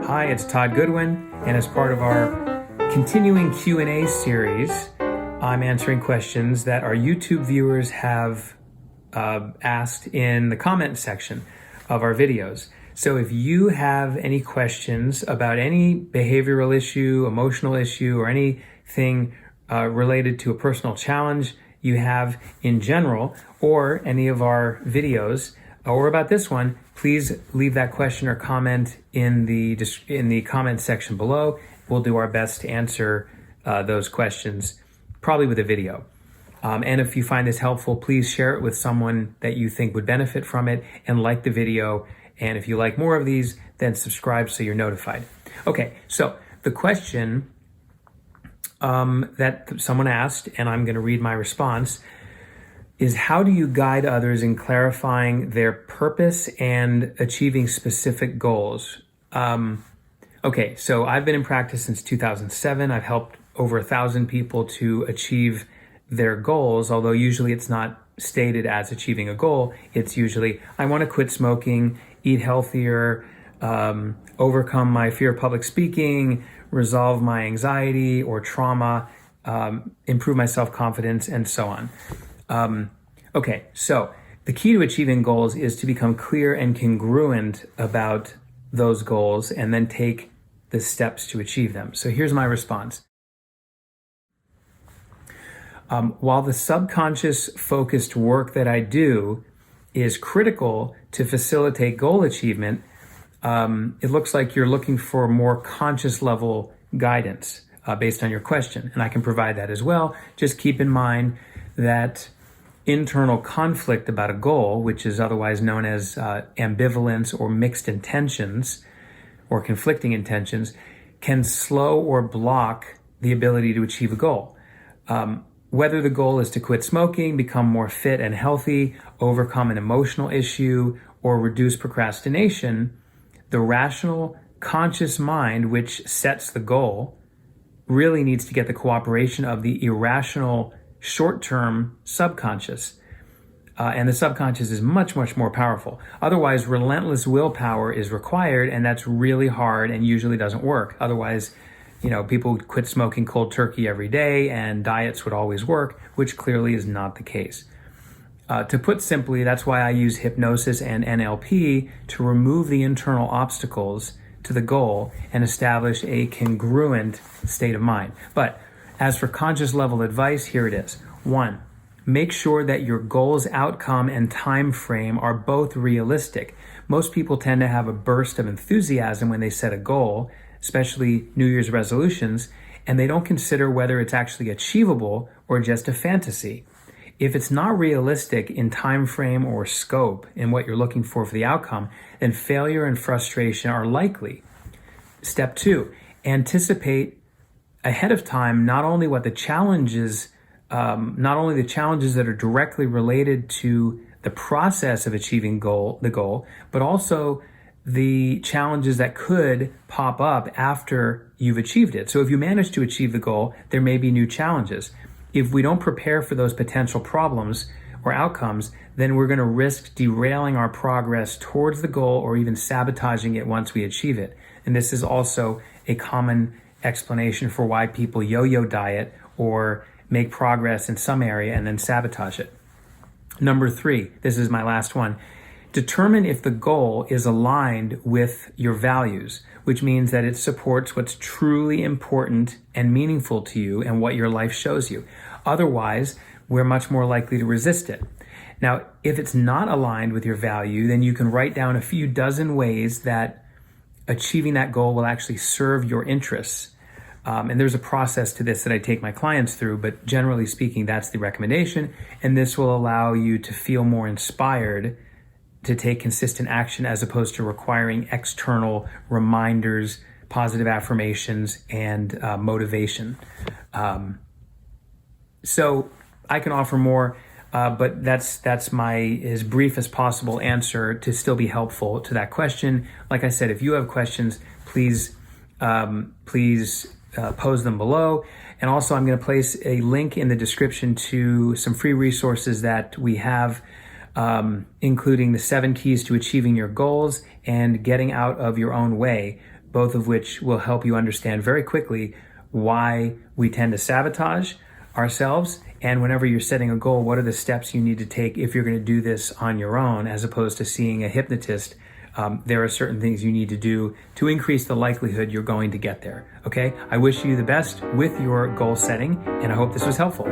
Hi, it's Todd Goodwin, and as part of our continuing Q&A series, I'm answering questions that our YouTube viewers have asked in the comment section of our videos. So if you have any questions about any behavioral issue, emotional issue, or anything related to a personal challenge you have in general, or any of our videos, or about this one, please leave that question or comment in the comment section below. We'll do our best to answer those questions, probably with a video. And if you find this helpful, please share it with someone that you think would benefit from it, and like the video. And if you like more of these, then subscribe so you're notified. Okay, so the question that someone asked, and I'm going to read my response, is how do you guide others in clarifying their purpose and achieving specific goals? Okay, so I've been in practice since 2007. I've helped over 1,000 people to achieve their goals, although usually it's not stated as achieving a goal. It's usually, I want to quit smoking, eat healthier, overcome my fear of public speaking, resolve my anxiety or trauma, improve my self-confidence, and so on. Okay, so the key to achieving goals is to become clear and congruent about those goals and then take the steps to achieve them. So here's my response. While the subconscious focused work that I do is critical to facilitate goal achievement, it looks like you're looking for more conscious level guidance based on your question, and I can provide that as well. Just keep in mind that internal conflict about a goal, which is otherwise known as ambivalence or mixed intentions or conflicting intentions, can slow or block the ability to achieve a goal. Whether the goal is to quit smoking, become more fit and healthy, overcome an emotional issue, or reduce procrastination, the rational, conscious mind which sets the goal really needs to get the cooperation of the irrational, short-term subconscious. And the subconscious is much, much more powerful. Otherwise, relentless willpower is required, and that's really hard and usually doesn't work. Otherwise, people would quit smoking cold turkey every day and diets would always work, which clearly is not the case. To put simply, that's why I use hypnosis and NLP to remove the internal obstacles to the goal and establish a congruent state of mind. But as for conscious level advice, here it is. 1, make sure that your goal's outcome and time frame are both realistic. Most people tend to have a burst of enthusiasm when they set a goal, especially New Year's resolutions, and they don't consider whether it's actually achievable or just a fantasy. If it's not realistic in time frame or scope in what you're looking for the outcome, then failure and frustration are likely. Step 2, anticipate ahead of time not only the challenges that are directly related to the process of achieving the goal, but also the challenges that could pop up after you've achieved it. So if you manage to achieve the goal, there may be new challenges. If we don't prepare for those potential problems or outcomes, then we're going to risk derailing our progress towards the goal or even sabotaging it once we achieve it. And this is also a common explanation for why people yo-yo diet or make progress in some area and then sabotage it. Number 3, this is my last one. Determine if the goal is aligned with your values, which means that it supports what's truly important and meaningful to you and what your life shows you. Otherwise, we're much more likely to resist it. Now, if it's not aligned with your value, then you can write down a few dozen ways that achieving that goal will actually serve your interests. And there's a process to this that I take my clients through, but generally speaking, that's the recommendation. And this will allow you to feel more inspired to take consistent action as opposed to requiring external reminders, positive affirmations, and motivation. So I can offer more, but that's my as brief as possible answer to still be helpful to that question. Like I said, if you have questions, please pose them below. And also, I'm going to place a link in the description to some free resources that we have, including the 7 keys to achieving your goals and getting out of your own way, both of which will help you understand very quickly why we tend to sabotage ourselves. And whenever you're setting a goal, what are the steps you need to take if you're going to do this on your own, as opposed to seeing a hypnotist. There are certain things you need to do to increase the likelihood you're going to get there. Okay? I wish you the best with your goal setting, and I hope this was helpful.